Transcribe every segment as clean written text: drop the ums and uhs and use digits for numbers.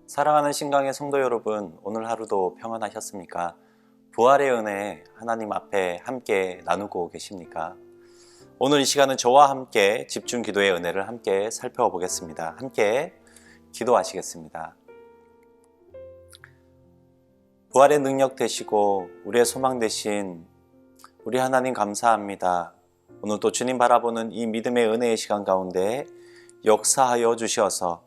사랑하는 신강의 성도 여러분, 오늘 하루도 평안하셨습니까? 부활의 은혜 하나님 앞에 함께 나누고 계십니까? 오늘 이 시간은 저와 함께 집중 기도의 은혜를 함께 살펴보겠습니다. 함께 기도하시겠습니다. 부활의 능력 되시고 우리의 소망 되신 우리 하나님 감사합니다. 오늘 또 주님 바라보는 이 믿음의 은혜의 시간 가운데 역사하여 주셔서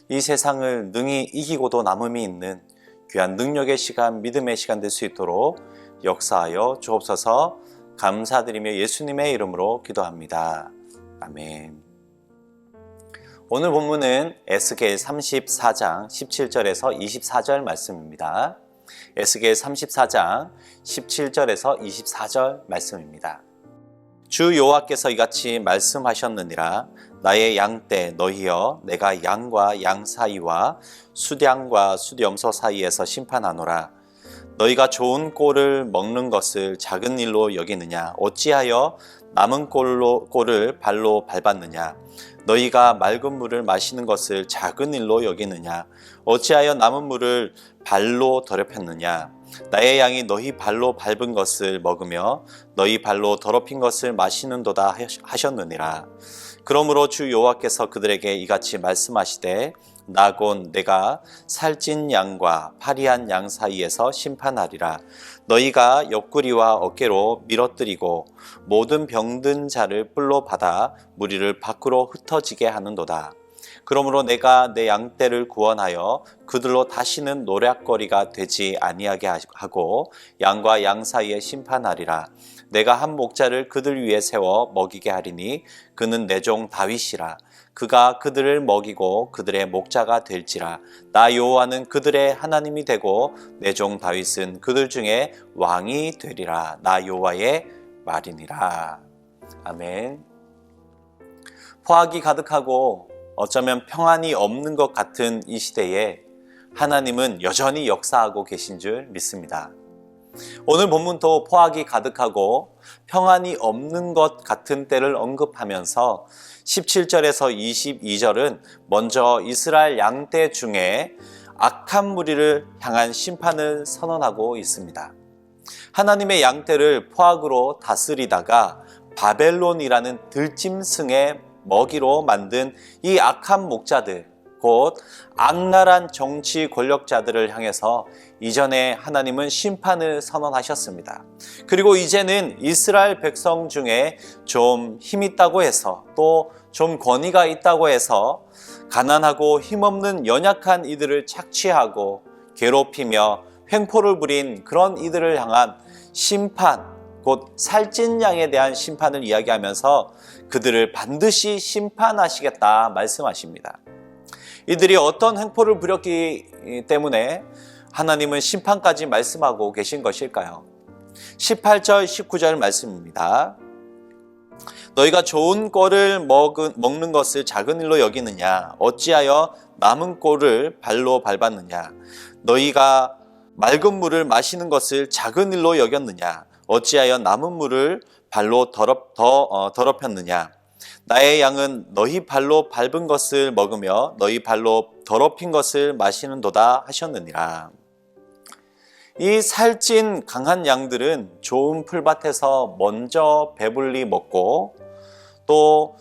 이 세상을 능히 이기고도 남음이 있는 귀한 능력의 시간, 믿음의 시간 될 수 있도록 역사하여 주옵소서. 감사드리며 예수님의 이름으로 기도합니다. 아멘. 오늘 본문은 에스겔 34장 17절에서 24절 말씀입니다. 에스겔 34장 17절에서 24절 말씀입니다. 주 여호와께서 이같이 말씀하셨느니라. 나의 양떼 너희여, 내가 양과 양 사이와 수량과 수렴소 사이에서 심판하노라. 너희가 좋은 꼴을 먹는 것을 작은 일로 여기느냐? 어찌하여 남은 꼴을 발로 밟았느냐? 너희가 맑은 물을 마시는 것을 작은 일로 여기느냐? 어찌하여 남은 물을 발로 더럽혔느냐? 나의 양이 너희 발로 밟은 것을 먹으며 너희 발로 더럽힌 것을 마시는도다 하셨느니라. 그러므로 주 여호와께서 그들에게 이같이 말씀하시되 나곧 내가 살찐 양과 파리한 양 사이에서 심판하리라. 너희가 옆구리와 어깨로 밀어뜨리고 모든 병든 자를 뿔로 받아 무리를 밖으로 흩어지게 하는도다. 그러므로 내가 내 양떼를 구원하여 그들로 다시는 노략거리가 되지 아니하게 하고 양과 양 사이에 심판하리라. 내가 한 목자를 그들 위에 세워 먹이게 하리니 그는 내 종 다윗이라. 그가 그들을 먹이고 그들의 목자가 될지라. 나 여호와는 그들의 하나님이 되고 내 종 다윗은 그들 중에 왕이 되리라. 나 여호와의 말이니라. 아멘. 포악이 가득하고 어쩌면 평안이 없는 것 같은 이 시대에 하나님은 여전히 역사하고 계신 줄 믿습니다. 오늘 본문도 포악이 가득하고 평안이 없는 것 같은 때를 언급하면서 17절에서 22절은 먼저 이스라엘 양떼 중에 악한 무리를 향한 심판을 선언하고 있습니다. 하나님의 양떼를 포악으로 다스리다가 바벨론이라는 들짐승의 먹이로 만든 이 악한 목자들, 곧 악랄한 정치 권력자들을 향해서 이전에 하나님은 심판을 선언하셨습니다. 그리고 이제는 이스라엘 백성 중에 좀 힘 있다고 해서 또 좀 권위가 있다고 해서 가난하고 힘없는 연약한 이들을 착취하고 괴롭히며 횡포를 부린 그런 이들을 향한 심판, 곧 살찐 양에 대한 심판을 이야기하면서 그들을 반드시 심판하시겠다 말씀하십니다. 이들이 어떤 횡포를 부렸기 때문에 하나님은 심판까지 말씀하고 계신 것일까요? 18절, 19절 말씀입니다. 너희가 좋은 꼴을 먹는 것을 작은 일로 여기느냐? 어찌하여 남은 꼴을 발로 밟았느냐? 너희가 맑은 물을 마시는 것을 작은 일로 여겼느냐? 어찌하여 남은 물을 발로 더럽혔느냐? 나의 양은 너희 발로 밟은 것을 먹으며 너희 발로 더럽힌 것을 마시는도다 하셨느니라. 이 살찐 강한 양들은 좋은 풀밭에서 먼저 배불리 먹고 또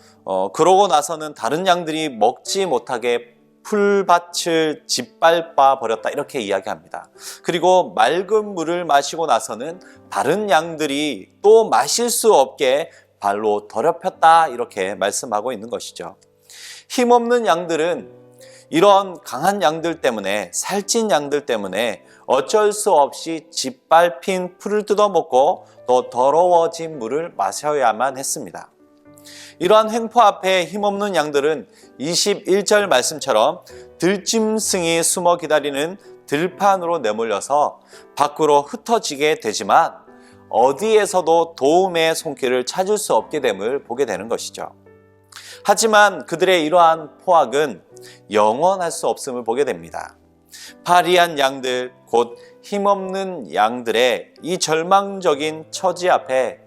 그러고 나서는 다른 양들이 먹지 못하게 풀밭을 짓밟아 버렸다 이렇게 이야기합니다. 그리고 맑은 물을 마시고 나서는 다른 양들이 또 마실 수 없게 발로 더럽혔다 이렇게 말씀하고 있는 것이죠. 힘없는 양들은 이런 강한 양들 때문에, 살찐 양들 때문에 어쩔 수 없이 짓밟힌 풀을 뜯어먹고 또 더러워진 물을 마셔야만 했습니다. 이러한 횡포 앞에 힘없는 양들은 21절 말씀처럼 들짐승이 숨어 기다리는 들판으로 내몰려서 밖으로 흩어지게 되지만 어디에서도 도움의 손길을 찾을 수 없게 됨을 보게 되는 것이죠. 하지만 그들의 이러한 포악은 영원할 수 없음을 보게 됩니다. 파리한 양들, 곧 힘없는 양들의 이 절망적인 처지 앞에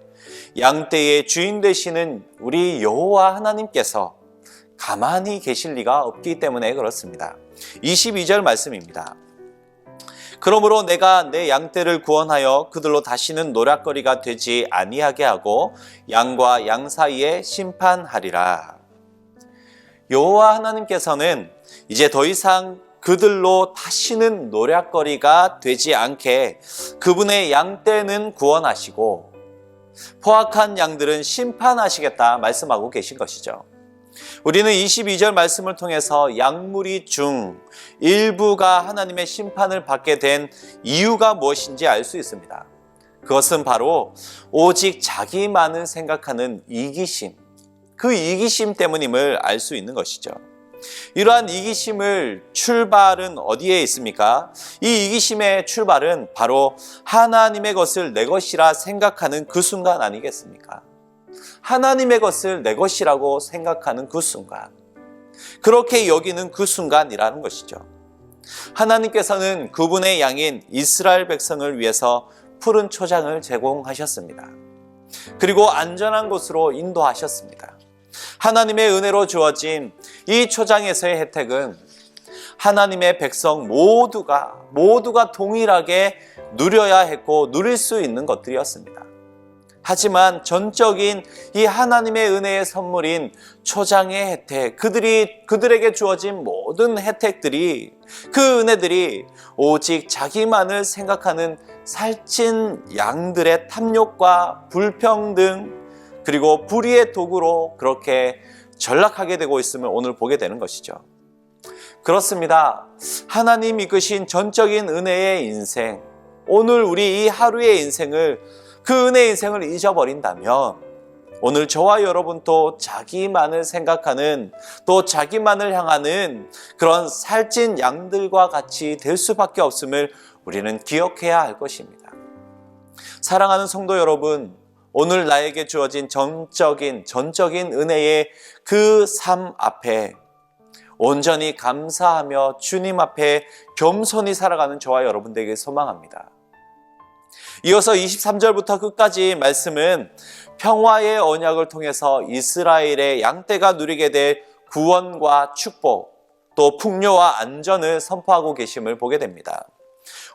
양떼의 주인 되시는 우리 여호와 하나님께서 가만히 계실 리가 없기 때문에 그렇습니다. 22절 말씀입니다. 그러므로 내가 내 양떼를 구원하여 그들로 다시는 노략거리가 되지 아니하게 하고 양과 양 사이에 심판하리라. 여호와 하나님께서는 이제 더 이상 그들로 다시는 노략거리가 되지 않게 그분의 양떼는 구원하시고 포악한 양들은 심판하시겠다 말씀하고 계신 것이죠. 우리는 22절 말씀을 통해서 양무리 중 일부가 하나님의 심판을 받게 된 이유가 무엇인지 알 수 있습니다. 그것은 바로 오직 자기만을 생각하는 이기심, 그 이기심 때문임을 알 수 있는 것이죠. 이러한 이기심을 출발은 어디에 있습니까? 이 이기심의 출발은 바로 하나님의 것을 내 것이라 생각하는 그 순간 아니겠습니까? 하나님의 것을 내 것이라고 생각하는 그 순간, 그렇게 여기는 그 순간이라는 것이죠. 하나님께서는 그분의 양인 이스라엘 백성을 위해서 푸른 초장을 제공하셨습니다. 그리고 안전한 곳으로 인도하셨습니다. 하나님의 은혜로 주어진 이 초장에서의 혜택은 하나님의 백성 모두가 동일하게 누려야 했고 누릴 수 있는 것들이었습니다. 하지만 전적인 이 하나님의 은혜의 선물인 초장의 혜택, 그들에게 주어진 모든 혜택들이, 그 은혜들이 오직 자기만을 생각하는 살찐 양들의 탐욕과 불평등, 그리고 불의의 도구로 그렇게 전락하게 되고 있음을 오늘 보게 되는 것이죠. 그렇습니다. 하나님 이끄신 전적인 은혜의 인생, 오늘 우리 이 하루의 인생을, 그 은혜의 인생을 잊어버린다면 오늘 저와 여러분도 자기만을 생각하는, 또 자기만을 향하는 그런 살찐 양들과 같이 될 수밖에 없음을 우리는 기억해야 할 것입니다. 사랑하는 성도 여러분, 오늘 나에게 주어진 전적인 은혜의 그 삶 앞에 온전히 감사하며 주님 앞에 겸손히 살아가는 저와 여러분들에게 소망합니다. 이어서 23절부터 끝까지 말씀은 평화의 언약을 통해서 이스라엘의 양떼가 누리게 될 구원과 축복, 또 풍요와 안전을 선포하고 계심을 보게 됩니다.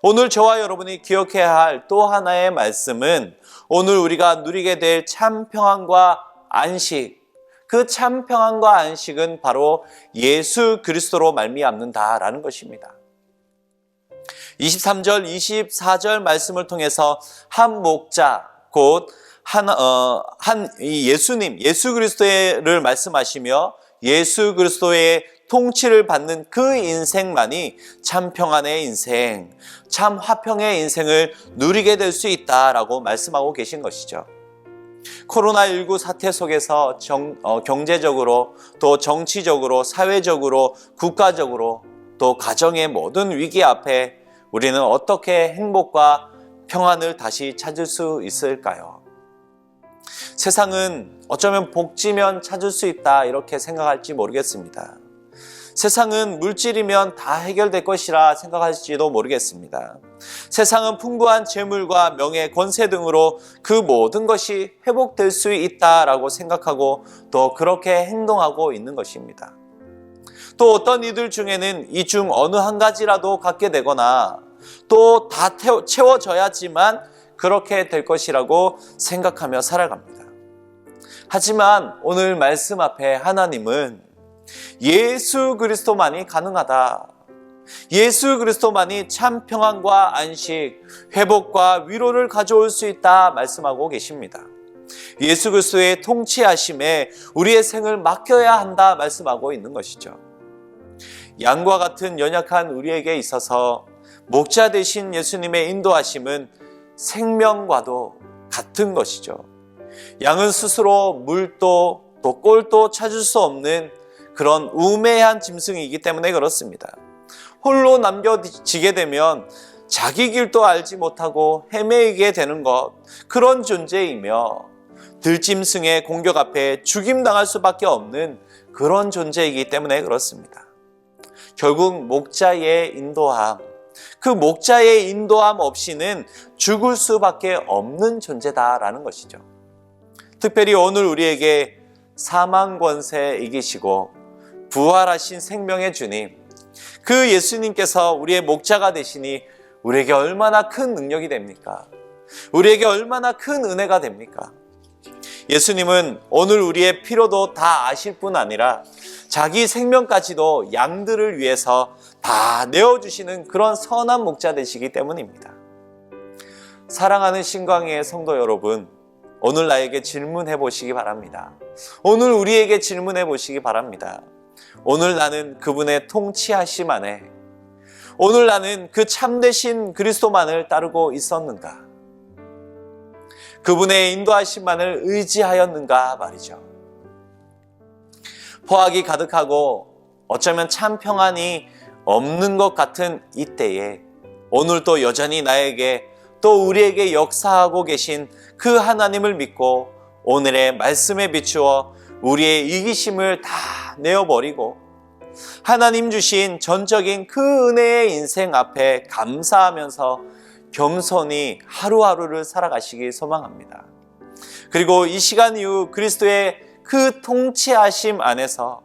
오늘 저와 여러분이 기억해야 할 또 하나의 말씀은 오늘 우리가 누리게 될 참 평안과 안식, 그 참 평안과 안식은 바로 예수 그리스도로 말미암는다라는 것입니다. 23절, 24절 말씀을 통해서 한 목자, 곧 예수 그리스도를 말씀하시며 예수 그리스도의 통치를 받는 그 인생만이 참 평안의 인생, 참 화평의 인생을 누리게 될 수 있다라고 말씀하고 계신 것이죠. 코로나19 사태 속에서 경제적으로, 또 정치적으로, 사회적으로, 국가적으로, 또 가정의 모든 위기 앞에 우리는 어떻게 행복과 평안을 다시 찾을 수 있을까요? 세상은 어쩌면 복지면 찾을 수 있다 이렇게 생각할지 모르겠습니다. 세상은 물질이면 다 해결될 것이라 생각할지도 모르겠습니다. 세상은 풍부한 재물과 명예, 권세 등으로 그 모든 것이 회복될 수 있다라고 생각하고 또 그렇게 행동하고 있는 것입니다. 또 어떤 이들 중에는 이 중 어느 한 가지라도 갖게 되거나 또 다 채워져야지만 그렇게 될 것이라고 생각하며 살아갑니다. 하지만 오늘 말씀 앞에 하나님은 예수 그리스도만이 가능하다, 예수 그리스도만이 참 평안과 안식, 회복과 위로를 가져올 수 있다 말씀하고 계십니다. 예수 그리스도의 통치하심에 우리의 생을 맡겨야 한다 말씀하고 있는 것이죠. 양과 같은 연약한 우리에게 있어서 목자 되신 예수님의 인도하심은 생명과도 같은 것이죠. 양은 스스로 물도 또 꼴도 찾을 수 없는 그런 우매한 짐승이기 때문에 그렇습니다. 홀로 남겨지게 되면 자기 길도 알지 못하고 헤매이게 되는 것, 그런 존재이며 들짐승의 공격 앞에 죽임당할 수밖에 없는 그런 존재이기 때문에 그렇습니다. 결국 목자의 인도함, 그 목자의 인도함 없이는 죽을 수밖에 없는 존재다라는 것이죠. 특별히 오늘 우리에게 사망 권세 이기시고 부활하신 생명의 주님, 그 예수님께서 우리의 목자가 되시니 우리에게 얼마나 큰 능력이 됩니까? 우리에게 얼마나 큰 은혜가 됩니까? 예수님은 오늘 우리의 필요도 다 아실 뿐 아니라 자기 생명까지도 양들을 위해서 다 내어주시는 그런 선한 목자 되시기 때문입니다. 사랑하는 신광희의 성도 여러분, 오늘 나에게 질문해 보시기 바랍니다. 오늘 우리에게 질문해 보시기 바랍니다. 오늘 나는 그분의 통치하심 안에, 오늘 나는 그 참되신 그리스도만을 따르고 있었는가? 그분의 인도하심만을 의지하였는가 말이죠. 포악이 가득하고 어쩌면 참 평안이 없는 것 같은 이때에 오늘도 여전히 나에게 또 우리에게 역사하고 계신 그 하나님을 믿고 오늘의 말씀에 비추어 우리의 이기심을 다 내어버리고 하나님 주신 전적인 그 은혜의 인생 앞에 감사하면서 겸손히 하루하루를 살아가시길 소망합니다. 그리고 이 시간 이후 그리스도의 그 통치하심 안에서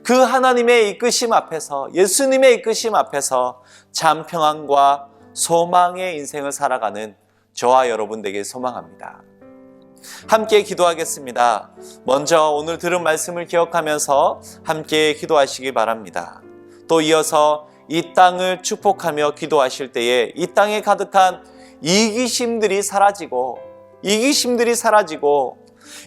그 하나님의 이끄심 앞에서, 예수님의 이끄심 앞에서 참 평안과 소망의 인생을 살아가는 저와 여러분 되길 소망합니다. 함께 기도하겠습니다. 먼저 오늘 들은 말씀을 기억하면서 함께 기도하시기 바랍니다. 또 이어서 이 땅을 축복하며 기도하실 때에 이 땅에 가득한 이기심들이 사라지고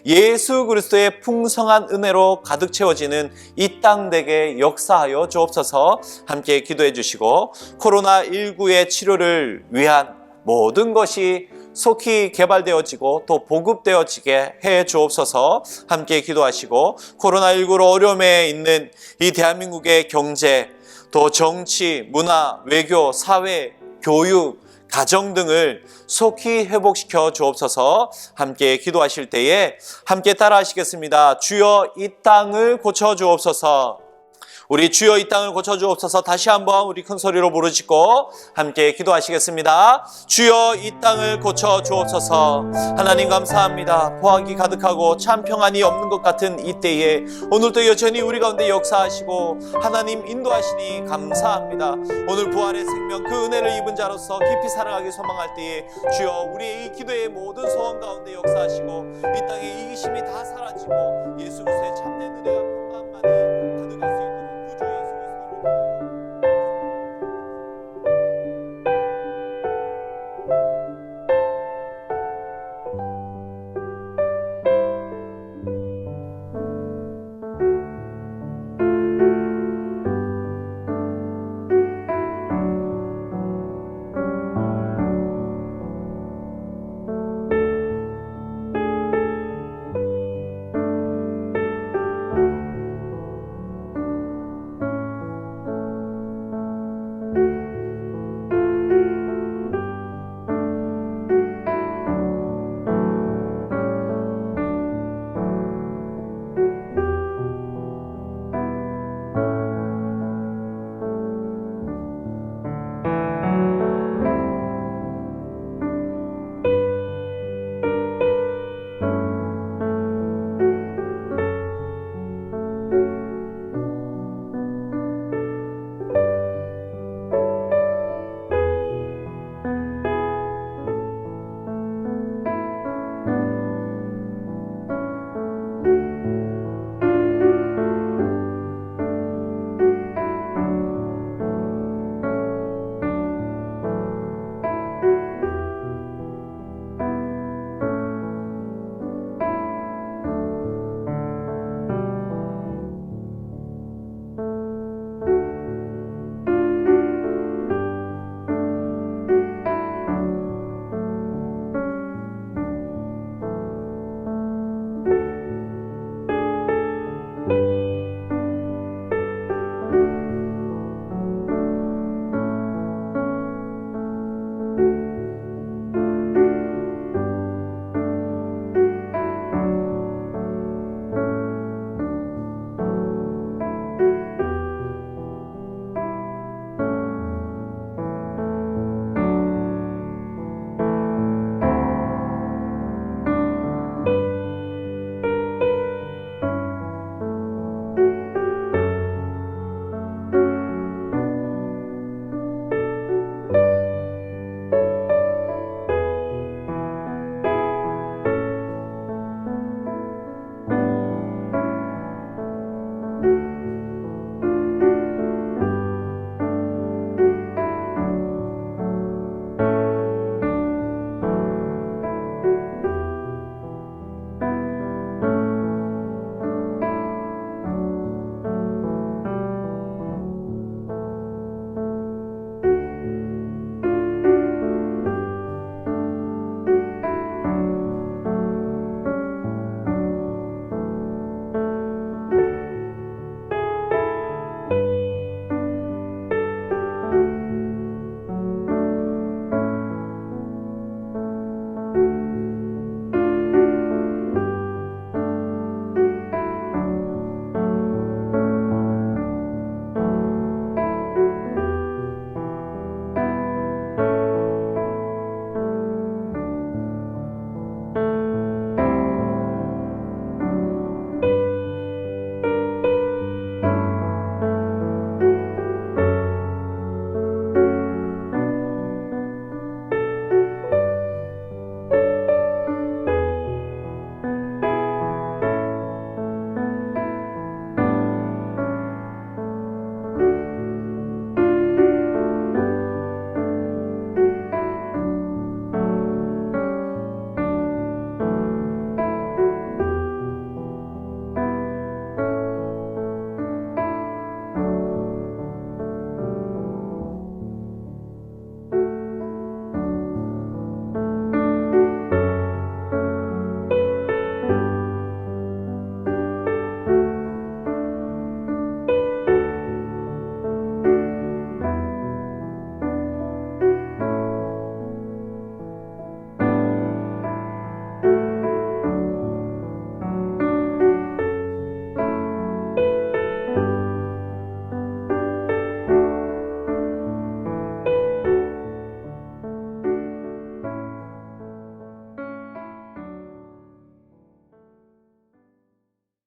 예수 그리스도의 풍성한 은혜로 가득 채워지는 이 땅 되게 역사하여 주옵소서. 함께 기도해 주시고 코로나19의 치료를 위한 모든 것이 속히 개발되어지고 또 보급되어지게 해 주옵소서. 함께 기도하시고 코로나19로 어려움에 있는 이 대한민국의 경제, 또 정치, 문화, 외교, 사회, 교육, 가정 등을 속히 회복시켜 주옵소서. 함께 기도하실 때에 함께 따라하시겠습니다. 주여 이 땅을 고쳐 주옵소서. 우리 주여 이 땅을 고쳐주옵소서. 다시 한번 우리 큰 소리로 부르짖고 함께 기도하시겠습니다. 주여 이 땅을 고쳐주옵소서. 하나님 감사합니다. 포악이 가득하고 참 평안이 없는 것 같은 이때에 오늘도 여전히 우리 가운데 역사하시고 하나님 인도하시니 감사합니다. 오늘 부활의 생명 그 은혜를 입은 자로서 깊이 살아가기 소망할 때에 주여 우리의 이 기도의 모든 소원 가운데 역사하시고 이 땅의 이기심이 다 사라지고 예수 그리스도의 참된 은혜가